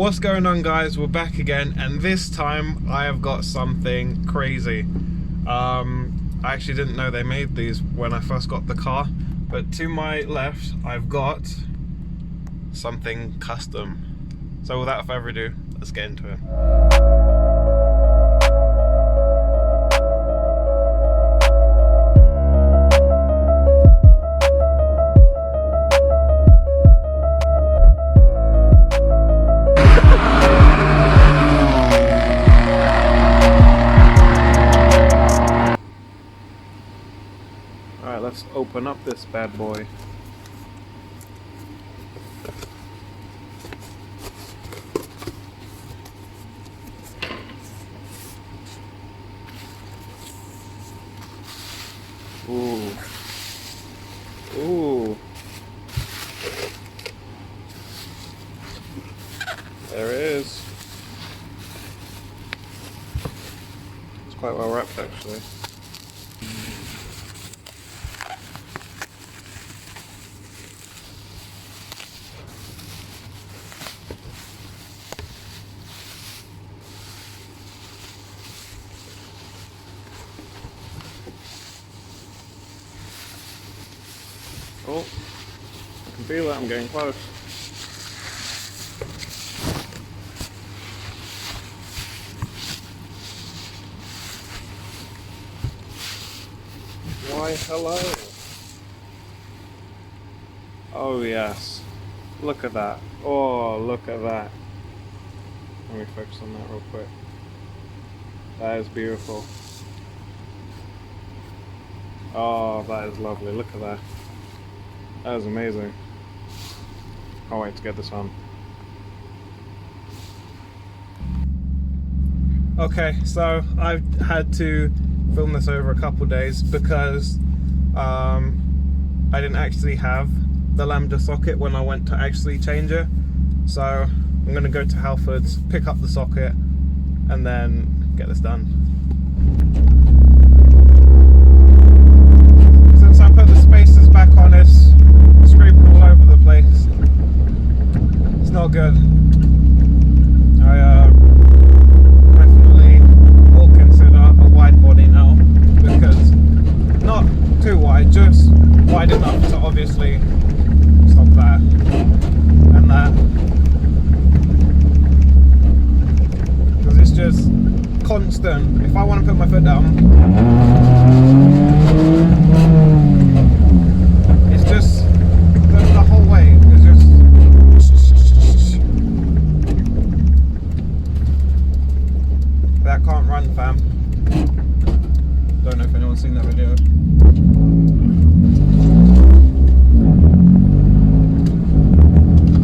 What's going on, guys? We're back again, and this time I have got something crazy. I actually didn't know they made these when I first got the car, but to my left I've got something custom. So without further ado, let's get into it. Alright, let's open up this bad boy. Ooh. Ooh. There it is. It's quite well wrapped, actually. Oh, I can feel it, I'm getting close. Why, hello. Oh yes, look at that. Oh, look at that. Let me focus on that real quick. That is beautiful. Oh, that is lovely, look at that. That was amazing. Can't wait to get this on. Okay, so I've had to film this over a couple days because I didn't actually have the lambda socket when I went to actually change it. So I'm going to go to Halfords, pick up the socket, and then get this done. Since I put the spacers back on, it's scraping all over the place. It's not good. I definitely will consider a wide body now, because not too wide, just wide enough to obviously stop that and that, because it's just constant. If I want to put my foot down, it's just the whole way. It's just that can't run, fam. Don't know if anyone's seen that video.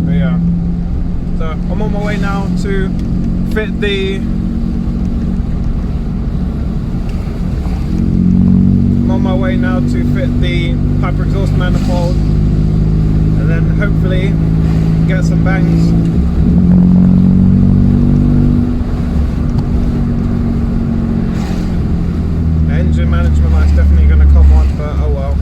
But yeah, so I'm on my way now to fit the Piper Exhaust Manifold, and then hopefully get some bangs. The engine management light's definitely going to come on, but oh well.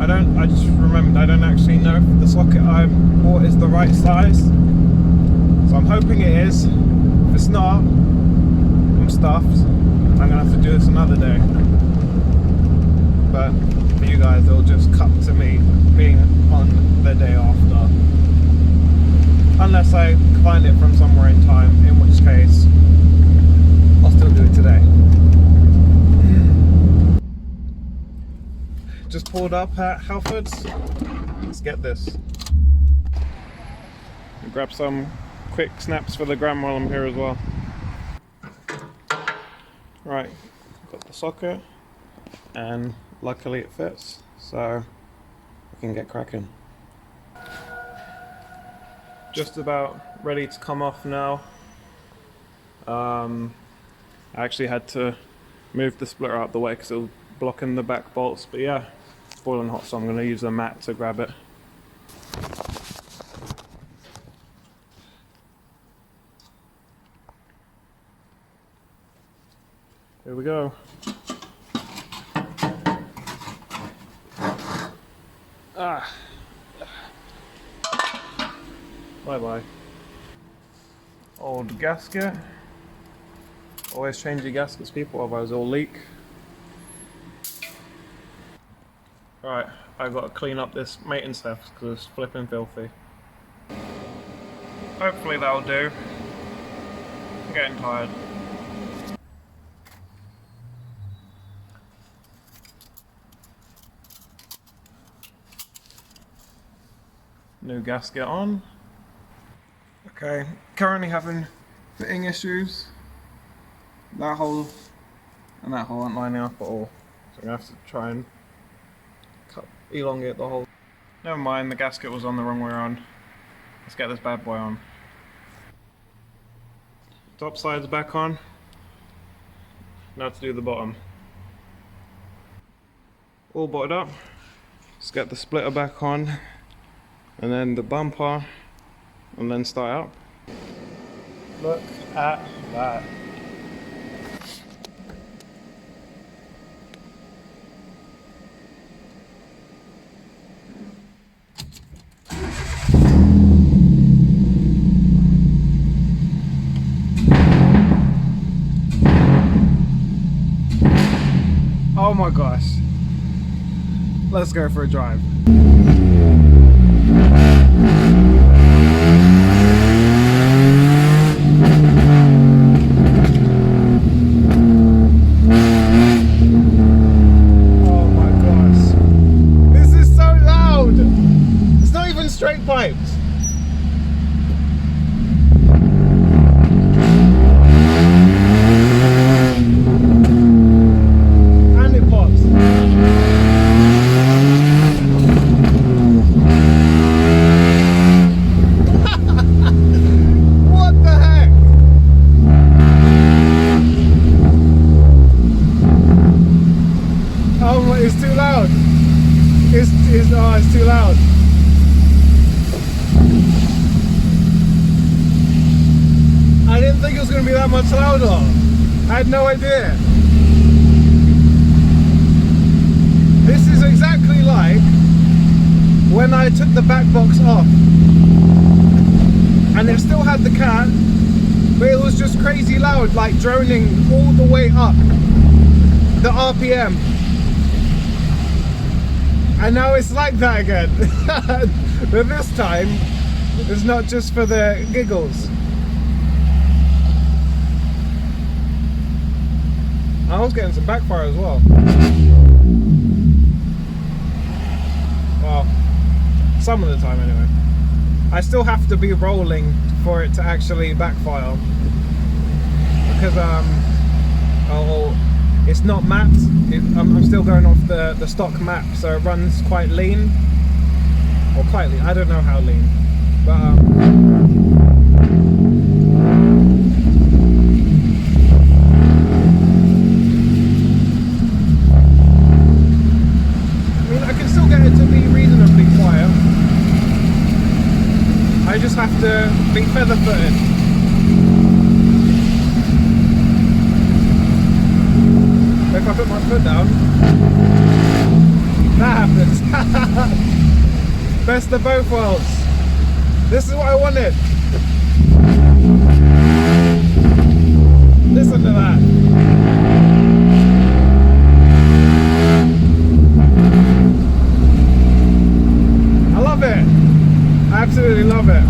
I just remembered I don't actually know if the socket I bought is the right size, so I'm hoping it is. If it's not, I'm stuffed. I'm gonna have to do this another day, but for you guys it'll just cut to me being on the day after, unless I find it from somewhere in time, in which case I'll still do it today. Just pulled up at Halfords. Let's get this. Grab some quick snaps for the gram while I'm here as well. Right, got the socket, and luckily it fits, so we can get cracking. Just about ready to come off now. I actually had to move the splitter out the way because it was blocking the back bolts, but yeah, it's boiling hot, so I'm going to use a mat to grab it. Here we go. Ah. Bye bye. Old gasket. Always change your gaskets, people, otherwise they'll leak. Right, I've got to clean up this maintenance theft because it's flipping filthy. Hopefully that'll do. I'm getting tired. New gasket on. Okay, currently having fitting issues. That hole and that hole aren't lining up at all, so I'm gonna have to try and elongate the hole. Never mind, the gasket was on the wrong way around. Let's get this bad boy on. Top side's back on. Now to do the bottom. All botted up. Let's get the splitter back on, and then the bumper, and then start up. Look at that. Oh my gosh. Let's go for a drive. Oh my gosh. This is so loud. It's not even straight pipes. It's too loud. It's too loud. I didn't think it was going to be that much louder. I had no idea. This is exactly like when I took the back box off and it still had the cat, but it was just crazy loud, like droning all the way up the RPM. And now it's like that again. But this time, it's not just for the giggles. I was getting some backfire as well. Well, some of the time anyway. I still have to be rolling for it to actually backfire. Because, it's not mapped. I'm still going off the stock map, so it runs quite lean. Or quite lean, I don't know how lean. But I mean, I can still get it to be reasonably quiet. I just have to be feather-footed. If I put my foot down, that happens. Best of both worlds. This is what I wanted. Listen to that. I love it. I absolutely love it.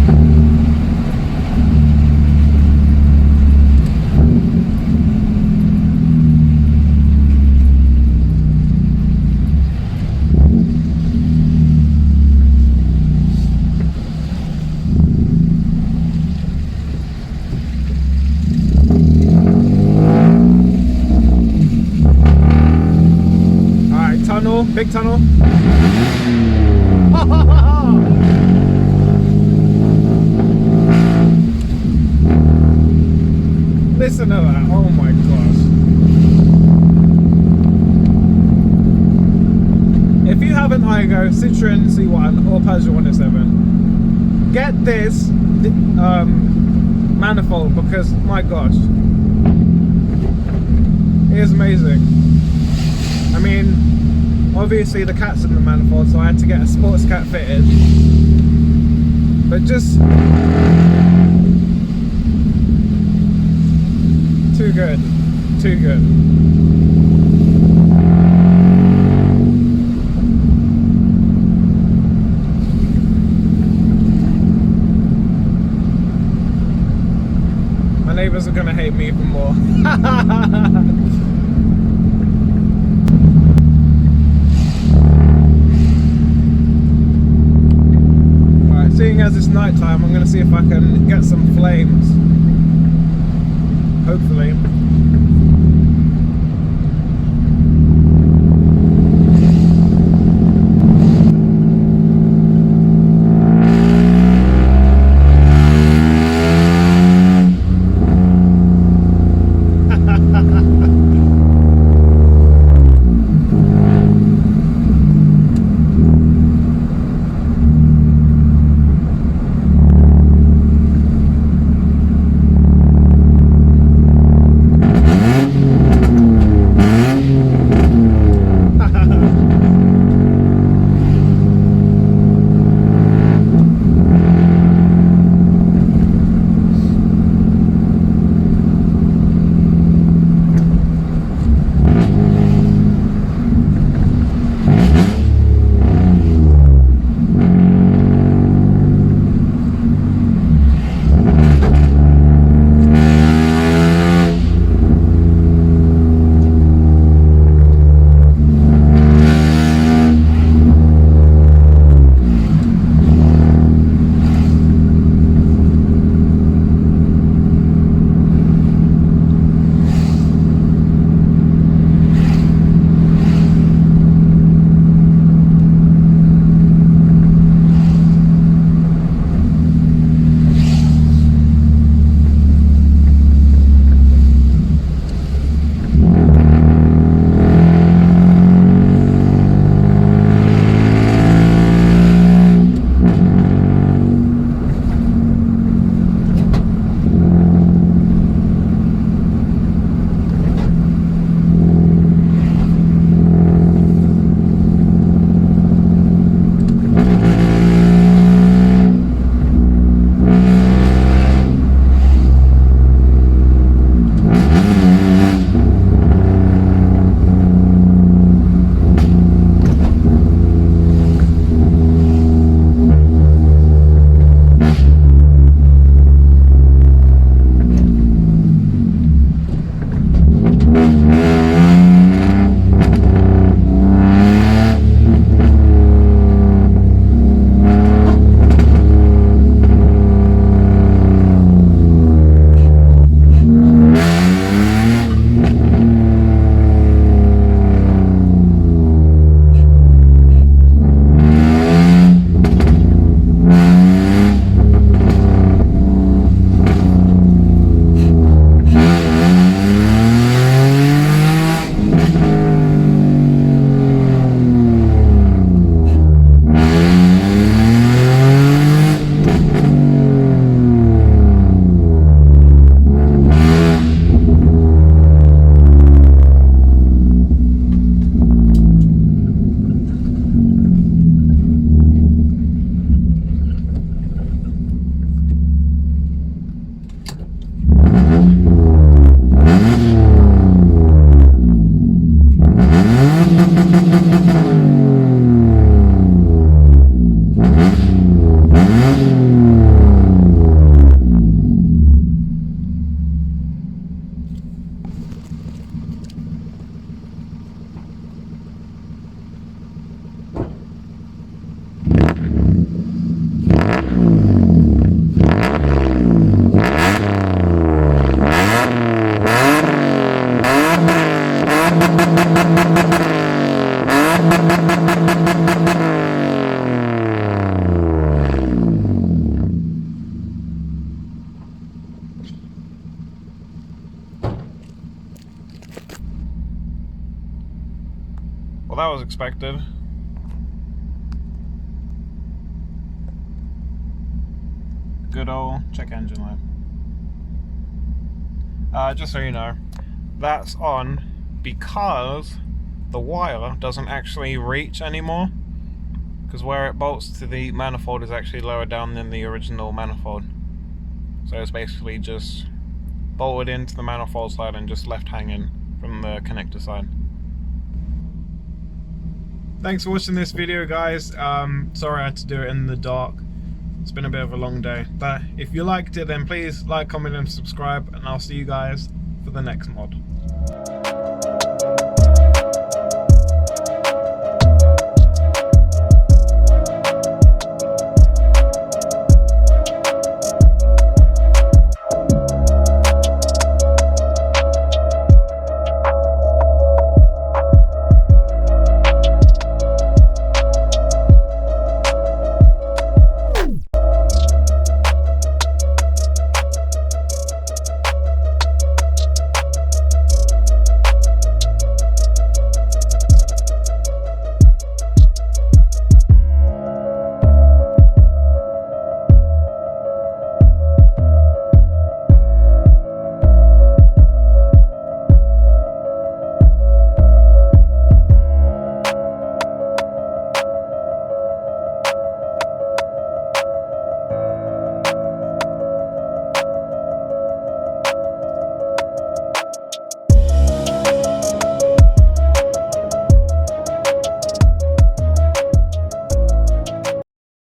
Big tunnel. Listen to that. Oh my gosh. If you have an Aygo, Citroen C1 or Peugeot 107, get this manifold, because my gosh, it is amazing. I mean, obviously the cat's in the manifold, so I had to get a sports cat fitted, but just too good, too good. My neighbours are gonna hate me even more. Alright, seeing as it's night time, I'm gonna see if I can get some flames. Hopefully. expected. Good old check engine light. Just so you know, that's on because the wire doesn't actually reach anymore, because where it bolts to the manifold is actually lower down than the original manifold. So it's basically just bolted into the manifold side and just left hanging from the connector side. Thanks for watching this video, guys. Sorry I had to do it in the dark. It's been a bit of a long day, but if you liked it, then please like, comment and subscribe, and I'll see you guys for the next mod.